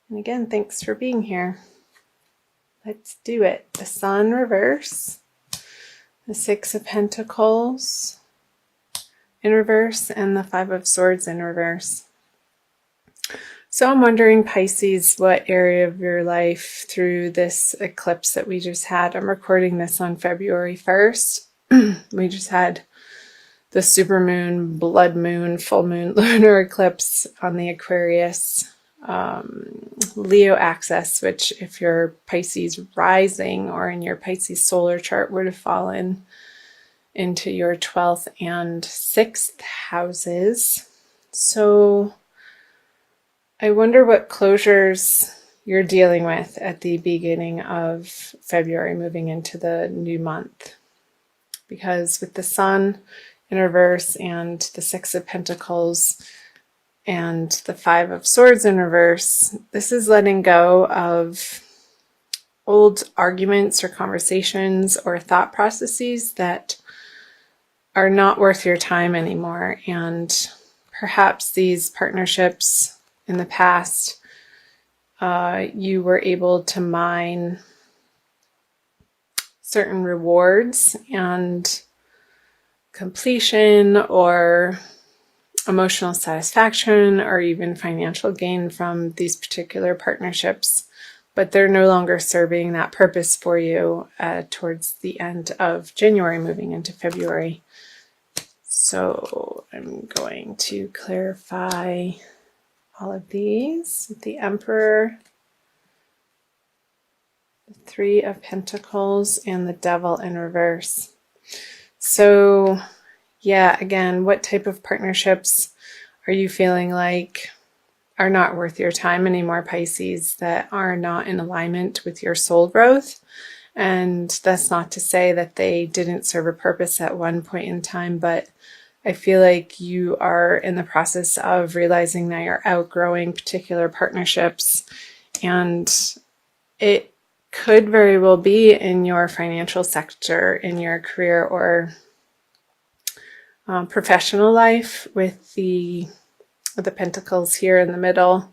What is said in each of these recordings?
And again, thanks for being here. Let's do it. The Sun reverse, the Six of Pentacles in reverse, and the Five of Swords in reverse. So I'm wondering, Pisces, what area of your life through this eclipse that we just had? I'm recording this on February 1st. We just had the supermoon, blood moon, full moon, lunar eclipse on the Aquarius Leo axis, which if your Pisces rising or in your Pisces solar chart would have fallen into your 12th and 6th houses. So I wonder what closures you're dealing with at the beginning of February, moving into the new month. Because with the Sun in reverse and the Six of Pentacles and the Five of Swords in reverse, this is letting go of old arguments or conversations or thought processes that are not worth your time anymore. And perhaps these partnerships in the past, you were able to mine certain rewards and completion or emotional satisfaction or even financial gain from these particular partnerships, but they're no longer serving that purpose for you towards the end of January, moving into February. So I'm going to clarify all of these with the Emperor, the Three of Pentacles, and the Devil in reverse. So yeah, again, what type of partnerships are you feeling like are not worth your time anymore, Pisces, that are not in alignment with your soul growth? And that's not to say that they didn't serve a purpose at one point in time, but I feel like you are in the process of realizing that you're outgrowing particular partnerships, and it could very well be in your financial sector, in your career or professional life, with the Pentacles here in the middle,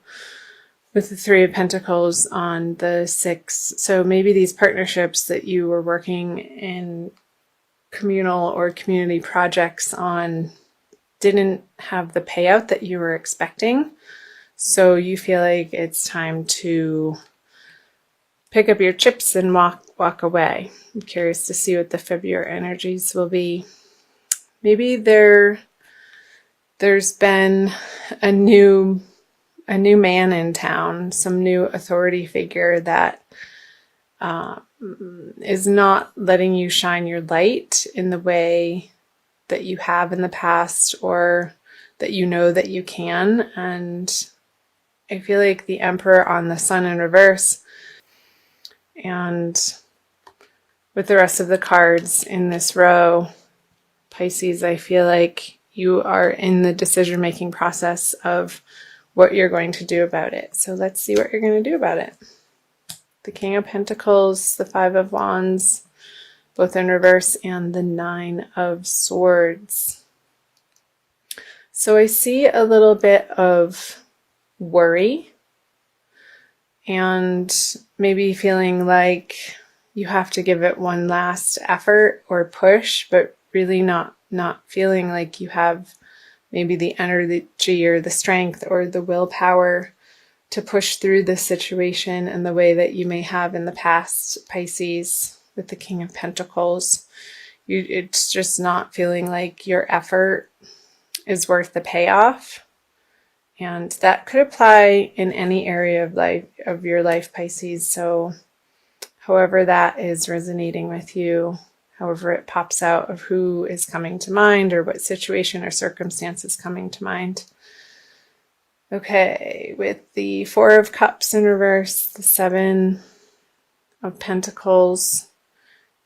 with the Three of Pentacles on the 6. So maybe these partnerships that you were working in communal or community projects on didn't have the payout that you were expecting. So you feel like it's time to pick up your chips and walk away. I'm curious to see what the February energies will be. Maybe there's been a new man in town, some new authority figure that is not letting you shine your light in the way that you have in the past, or that you know that you can. And I feel like the Emperor on the Sun in reverse, and with the rest of the cards in this row, Pisces, I feel like you are in the decision-making process of what you're going to do about it. So let's see what you're going to do about it. The King of Pentacles, the Five of Wands, both in reverse, and the Nine of Swords. So I see a little bit of worry and maybe feeling like you have to give it one last effort or push, but really not feeling like you have maybe the energy or the strength or the willpower to push through this situation in the way that you may have in the past, Pisces, with the King of Pentacles. It's just not feeling like your effort is worth the payoff. And that could apply in any area of your life, Pisces. So however that is resonating with you, however it pops out of who is coming to mind or what situation or circumstance is coming to mind. Okay, with the Four of Cups in reverse, the Seven of Pentacles,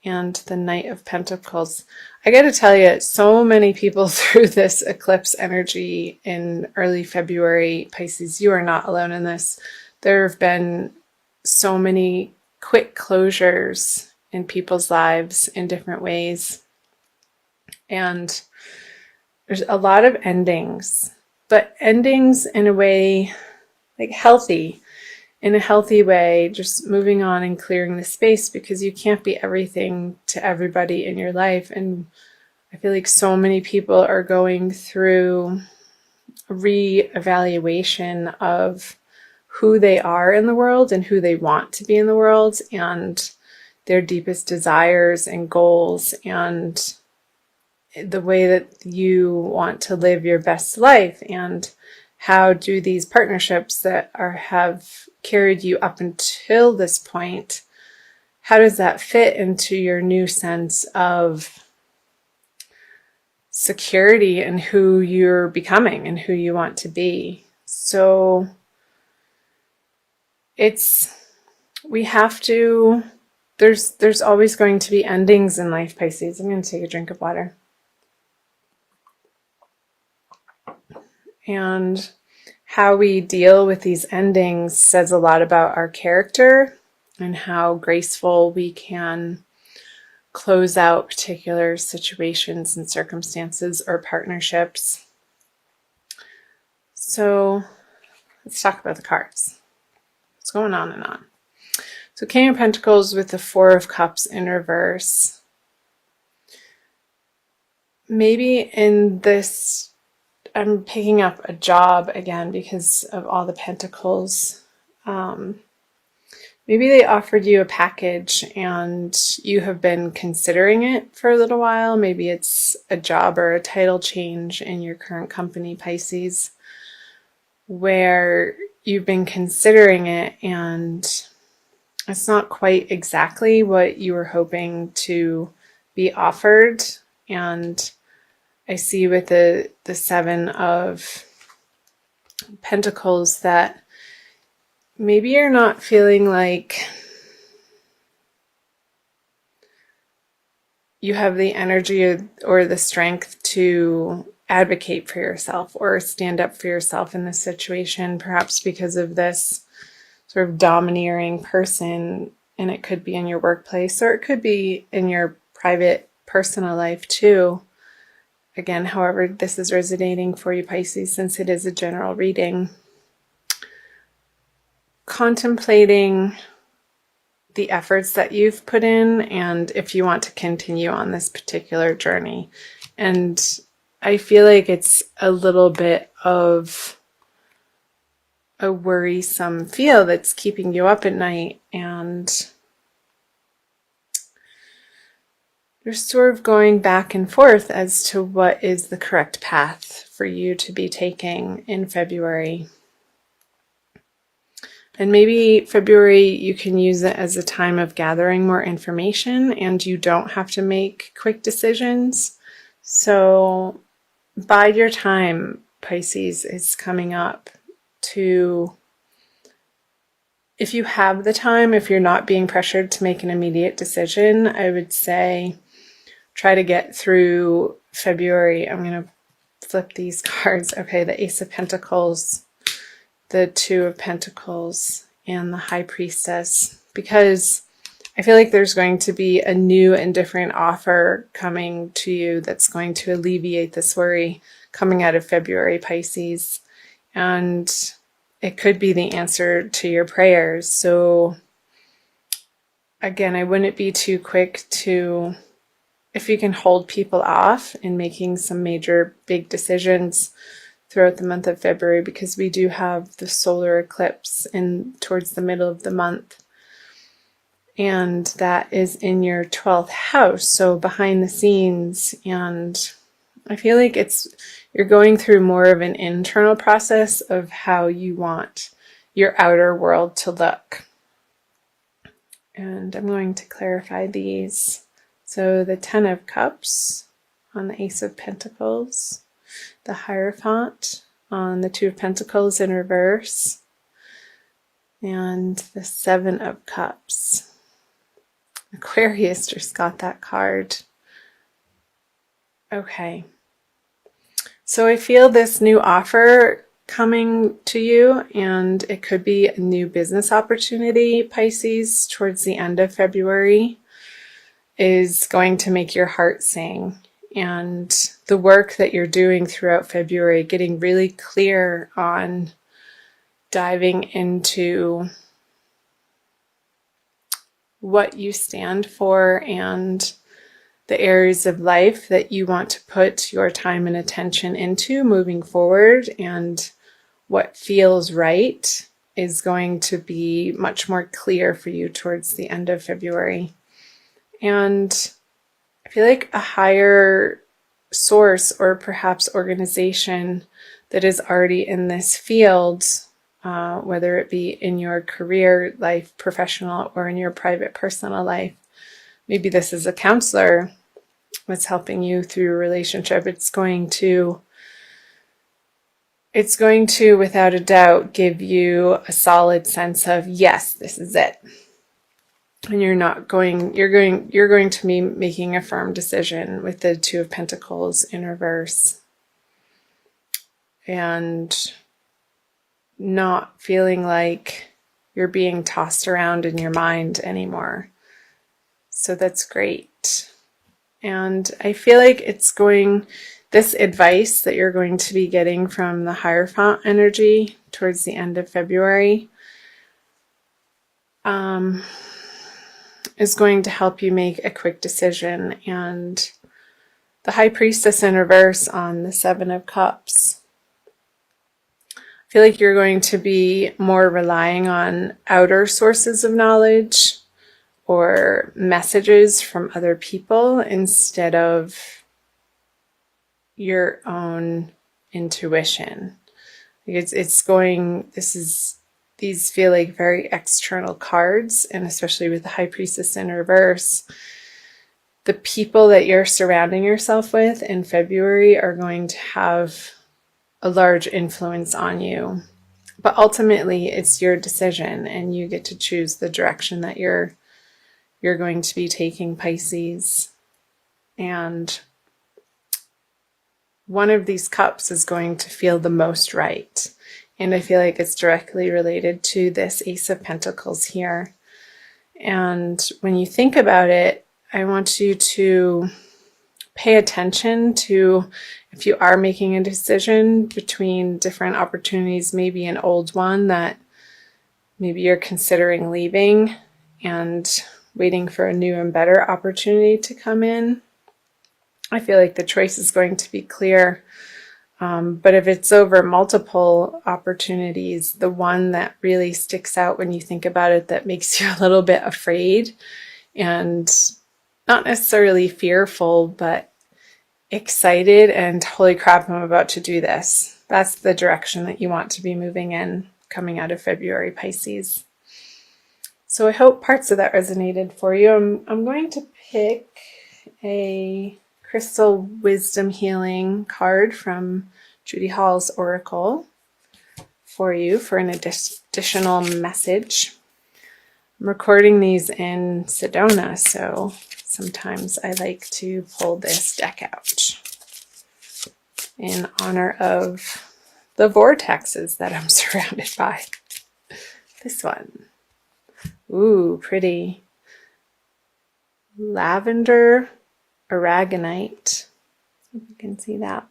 and the Knight of Pentacles. I got to tell you, so many people through this eclipse energy in early February, Pisces, you are not alone in this. There have been so many quick closures in people's lives in different ways. And there's a lot of endings, but endings in a way like healthy in a healthy way, just moving on and clearing the space, because you can't be everything to everybody in your life. And I feel like so many people are going through a re-evaluation of who they are in the world and who they want to be in the world, and their deepest desires and goals, and the way that you want to live your best life, and how do these partnerships that have carried you up until this point, how does that fit into your new sense of security and who you're becoming and who you want to be. So we have to, there's always going to be endings in life, Pisces. I'm going to take a drink of water. And how we deal with these endings says a lot about our character and how graceful we can close out particular situations and circumstances or partnerships. So let's talk about the cards. What's going on and on? So King of Pentacles with the Four of Cups in reverse. Maybe in this, I'm picking up a job again because of all the pentacles. Maybe they offered you a package and you have been considering it for a little while. Maybe it's a job or a title change in your current company, Pisces, where you've been considering it and it's not quite exactly what you were hoping to be offered. And I see with the Seven of Pentacles that maybe you're not feeling like you have the energy or the strength to advocate for yourself or stand up for yourself in this situation, perhaps because of this sort of domineering person. And it could be in your workplace or it could be in your private personal life too. Again, however this is resonating for you, Pisces, since it is a general reading. Contemplating the efforts that you've put in and if you want to continue on this particular journey. And I feel like it's a little bit of a worrisome feel that's keeping you up at night, and you're sort of going back and forth as to what is the correct path for you to be taking in February. And maybe February, you can use it as a time of gathering more information and you don't have to make quick decisions. So bide your time, Pisces, is coming up to, if you have the time, if you're not being pressured to make an immediate decision, I would say try to get through February. I'm going to flip these cards. Okay, the Ace of Pentacles, the Two of Pentacles, and the High Priestess, because I feel like there's going to be a new and different offer coming to you that's going to alleviate this worry coming out of February, Pisces. And it could be the answer to your prayers. So again, I wouldn't be too quick to, if you can hold people off in making some major big decisions throughout the month of February, because we do have the solar eclipse towards the middle of the month, and that is in your 12th house, so behind the scenes. And I feel like you're going through more of an internal process of how you want your outer world to look. And I'm going to clarify these. So the Ten of Cups on the Ace of Pentacles, the Hierophant on the Two of Pentacles in reverse, and the Seven of Cups. Aquarius just got that card. Okay. So I feel this new offer coming to you, and it could be a new business opportunity, Pisces, towards the end of February, is going to make your heart sing. And the work that you're doing throughout February, getting really clear on diving into what you stand for and the areas of life that you want to put your time and attention into moving forward, and what feels right is going to be much more clear for you towards the end of February. And I feel like a higher source or perhaps organization that is already in this field, whether it be in your career life, professional, or in your private personal life. Maybe this is a counselor that's helping you through a relationship. It's going to, without a doubt, give you a solid sense of, yes, this is it. And you're going to be making a firm decision with the Two of Pentacles in reverse. And not feeling like you're being tossed around in your mind anymore. So that's great. And I feel like this advice that you're going to be getting from the Hierophant energy towards the end of February is going to help you make a quick decision. And the High Priestess in reverse on the Seven of Cups. I feel like you're going to be more relying on outer sources of knowledge or messages from other people instead of your own intuition. These feel like very external cards, and especially with the High Priestess in reverse, the people that you're surrounding yourself with in February are going to have a large influence on you. But ultimately, it's your decision, and you get to choose the direction that you're going to be taking, Pisces. And one of these cups is going to feel the most right. And I feel like it's directly related to this Ace of Pentacles here. And when you think about it, I want you to pay attention to, if you are making a decision between different opportunities, maybe an old one that maybe you're considering leaving and waiting for a new and better opportunity to come in. I feel like the choice is going to be clear. But if it's over multiple opportunities, the one that really sticks out when you think about it, that makes you a little bit afraid and not necessarily fearful, but excited and holy crap, I'm about to do this. That's the direction that you want to be moving in coming out of February, Pisces. So I hope parts of that resonated for you. I'm going to pick a Crystal Wisdom Healing card from Judy Hall's Oracle for you for an additional message. I'm recording these in Sedona, so sometimes I like to pull this deck out in honor of the vortexes that I'm surrounded by. This one. Ooh, pretty. Lavender aragonite. If you can see that.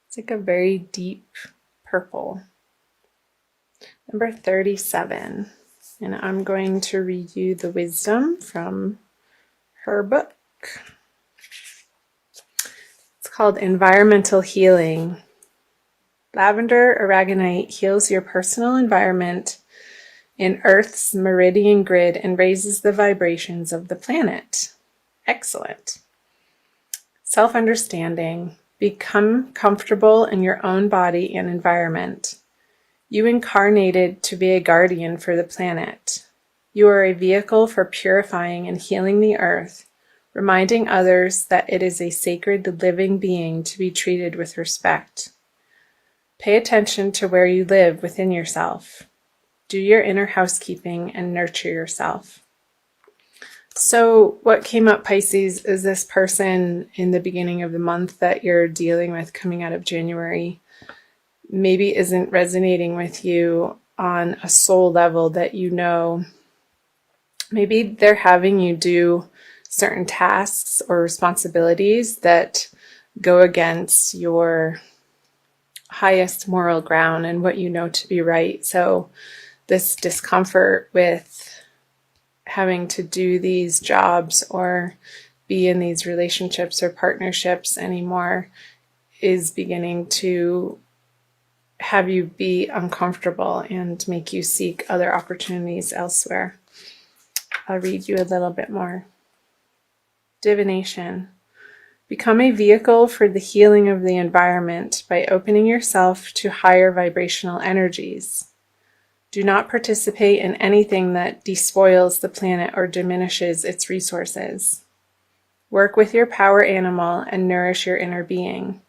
It's like a very deep purple. Number 37. And I'm going to read you the wisdom from her book. It's called Environmental Healing. Lavender aragonite heals your personal environment in Earth's meridian grid and raises the vibrations of the planet. Excellent. Self-understanding. Become comfortable in your own body and environment. You incarnated to be a guardian for the planet. You are a vehicle for purifying and healing the earth, reminding others that it is a sacred living being to be treated with respect. Pay attention to where you live within yourself. Do your inner housekeeping and nurture yourself. So what came up, Pisces, is this person in the beginning of the month that you're dealing with coming out of January maybe isn't resonating with you on a soul level that you know. Maybe they're having you do certain tasks or responsibilities that go against your highest moral ground and what you know to be right. So this discomfort with having to do these jobs or be in these relationships or partnerships anymore is beginning to have you be uncomfortable and make you seek other opportunities elsewhere. I'll read you a little bit more. Divination. Become a vehicle for the healing of the environment by opening yourself to higher vibrational energies. Do not participate in anything that despoils the planet or diminishes its resources. Work with your power animal and nourish your inner being.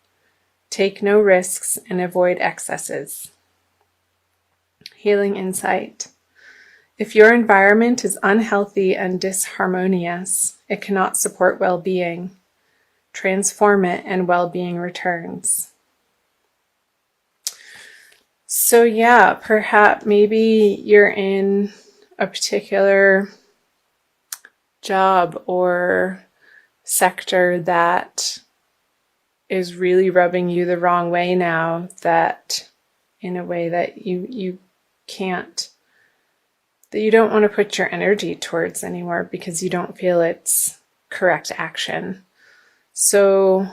Take no risks and avoid excesses. Healing insight. If your environment is unhealthy and disharmonious, it cannot support well-being. Transform it and well-being returns. So yeah, perhaps maybe you're in a particular job or sector that is really rubbing you the wrong way now, that in a way that you can't, that you don't want to put your energy towards anymore because you don't feel it's correct action. So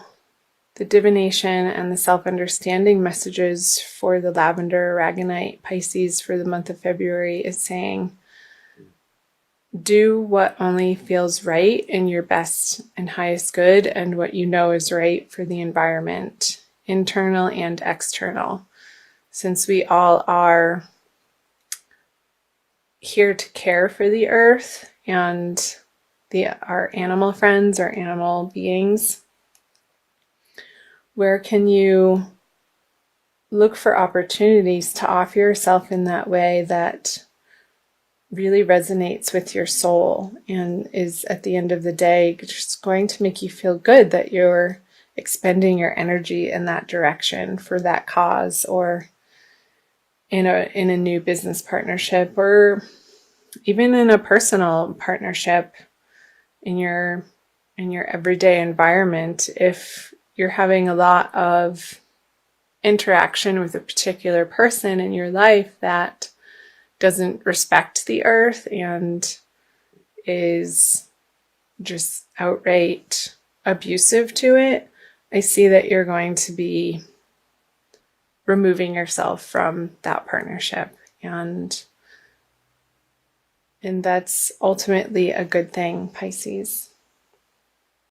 the divination and the self-understanding messages for the lavender aragonite Pisces for the month of February is saying, do what only feels right in your best and highest good and what you know is right for the environment, internal and external. Since we all are here to care for the earth and our animal friends, our animal beings, where can you look for opportunities to offer yourself in that way that really resonates with your soul and is at the end of the day just going to make you feel good that you're expending your energy in that direction for that cause, or in a new business partnership, or even in a personal partnership in your everyday environment. If you're having a lot of interaction with a particular person in your life that doesn't respect the earth and is just outright abusive to it, I see that you're going to be removing yourself from that partnership, and that's ultimately a good thing, Pisces.